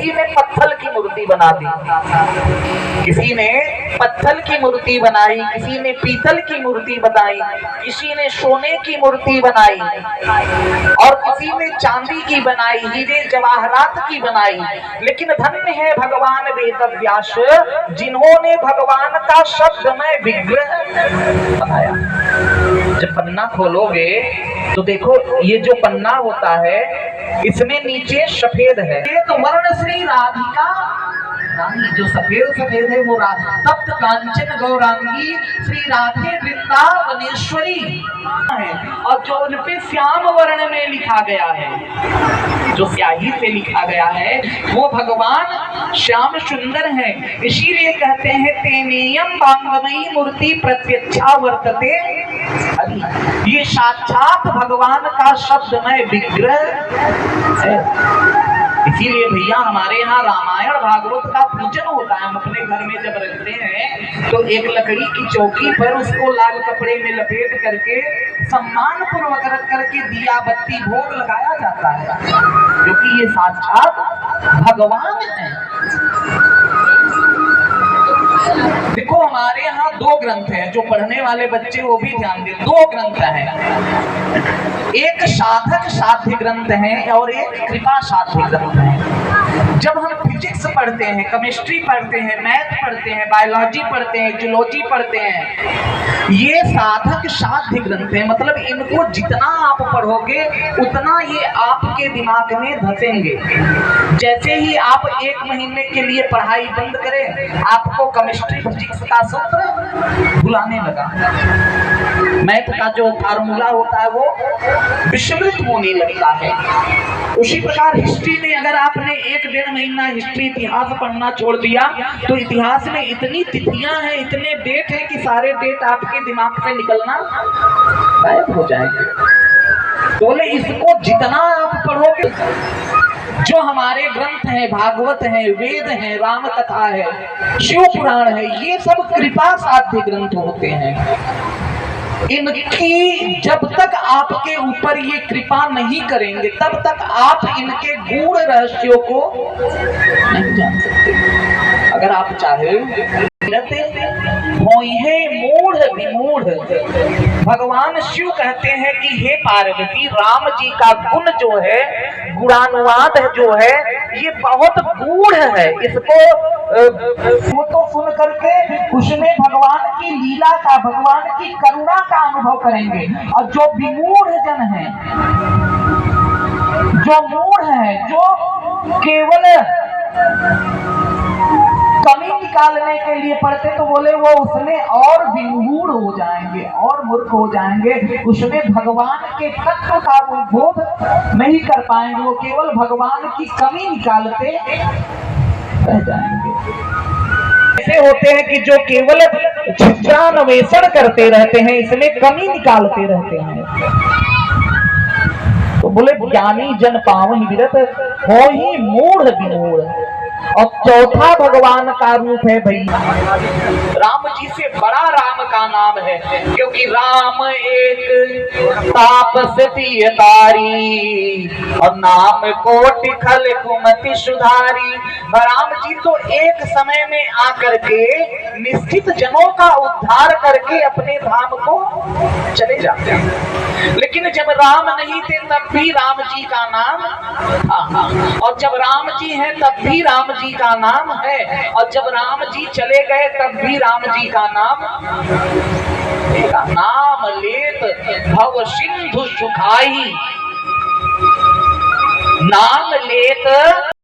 किसी ने पत्थर की मूर्ति बना दी, किसी ने पत्थर की मूर्ति बनाई, किसी ने पीतल की मूर्ति बनाई, किसी ने सोने की मूर्ति बनाई और किसी ने चांदी की बनाई, हीरे जवाहरात की बनाई। लेकिन धन्य है भगवान वेदव्यास जिन्होंने भगवान का शब्दमय विग्रह बनाया। जब पन्ना खोलोगे तो देखो ये जो पन्ना होता है इसमें नीचे सफेद है, तो वर्ण श्री राधिका रानी, जो सफेद सफेद है वो तप्त कांचन गौरांगी श्री राधे वृंदावनेश्वरी है। और जो उनपे श्याम वर्ण में लिखा गया है, जो स्याही से लिखा गया है, वो भगवान श्याम सुंदर है। इसीलिए कहते हैं तेनेयम बांगमयी मूर्ति प्रत्यक्षा वर्तते, ये साक्षात भगवान का शब्दमय विग्रह है। इसीलिए भैया हमारे यहाँ रामायण भागवत का पूजन होता है। हम अपने घर में जब रखते हैं तो एक लकड़ी की चौकी पर उसको लाल कपड़े में लपेट करके सम्मान पूर्वक रख करके दिया बत्ती भोग लगाया जाता है, क्योंकि ये साक्षात भगवान है। देखो हमारे यहाँ दो ग्रंथ हैं, जो पढ़ने वाले बच्चे वो भी ध्यान दें। दो ग्रंथ हैं, एक साधक साध्य ग्रंथ है और एक कृपा साध्य ग्रंथ है। जब हम फिजिक्स पढ़ते हैं, केमिस्ट्री पढ़ते हैं, मैथ पढ़ते हैं, बायोलॉजी पढ़ते हैं, जूलॉजी पढ़ते हैं, ये साधक साध्य ग्रंथ है। मतलब इनको जितना आप पढ़ोगे उतना ये आपके दिमाग में धसेंगे। जैसे ही आप एक महीने के लिए पढ़ाई बंद करें, आपको केमिस्ट्री फिजिक्स का सूत्र भुलाने लगा, मैथ का जो फार्मूला होता है वो विस्मृत होने लगता है। उसी प्रकार हिस्ट्री में अगर आपने एक डेढ़ महीना हिस्ट्री इतिहास पढ़ना छोड़ दिया तो इतिहास में इतनी तिथियां हैं, इतने डेट हैं कि सारे डेट आपके दिमाग से निकलना गायब हो जाएंगे। बोले इसको जितना आप पढ़ोगे, जो हमारे ग्रंथ हैं, भागवत है, वेद है, राम कथा है, शिव पुराण है, ये सब कृपा साध्य ग्रंथ होते हैं। इनकी जब तक आपके ऊपर ये कृपा नहीं करेंगे तब तक आप इनके गूढ़ रहस्यों को नहीं जान सकते। अगर आप चाहे मूढ़ विमूढ़, भगवान शिव कहते हैं कि हे पार्वती, राम जी का गुण जो है, गुणानुवाद जो है, ये बहुत गूढ़ है। इसको तो सुन करके उसमें भगवान की लीला का, भगवान की करुणा का अनुभव करेंगे। और जो विमूढ़ जन है, जो मूढ़ है, जो केवल कमी निकालने के लिए पढ़ते, तो बोले वो उसमें और विमूढ़ हो जाएंगे और मूर्ख हो जाएंगे। उसमें भगवान के तत्व का बोध नहीं कर पाएंगे, वो केवल भगवान की कमी निकालते रह जाएंगे। ऐसे होते हैं कि जो केवल छिद्रान्वेषण करते रहते हैं, इसमें कमी निकालते रहते हैं। तो बोले ज्ञानी जन पावहि विरत हो ही मूढ़ विमूढ़। और चौथा भगवान का रूप है भैया, राम जी से बड़ा राम का नाम है, क्योंकि राम एक तापसी तारी और नाम कोटि खल कुमति सुधारी। राम जी तो एक समय में आकर के निश्चित जनों का उद्धार करके अपने धाम को चले जाते हैं। लेकिन जब राम नहीं थे तब भी राम जी का नाम, और जब राम जी हैं तब भी राम जी का नाम है, और जब राम जी चले गए तब भी राम जी का नाम नाम लेत भव सिंधु सुखाई, नाम लेत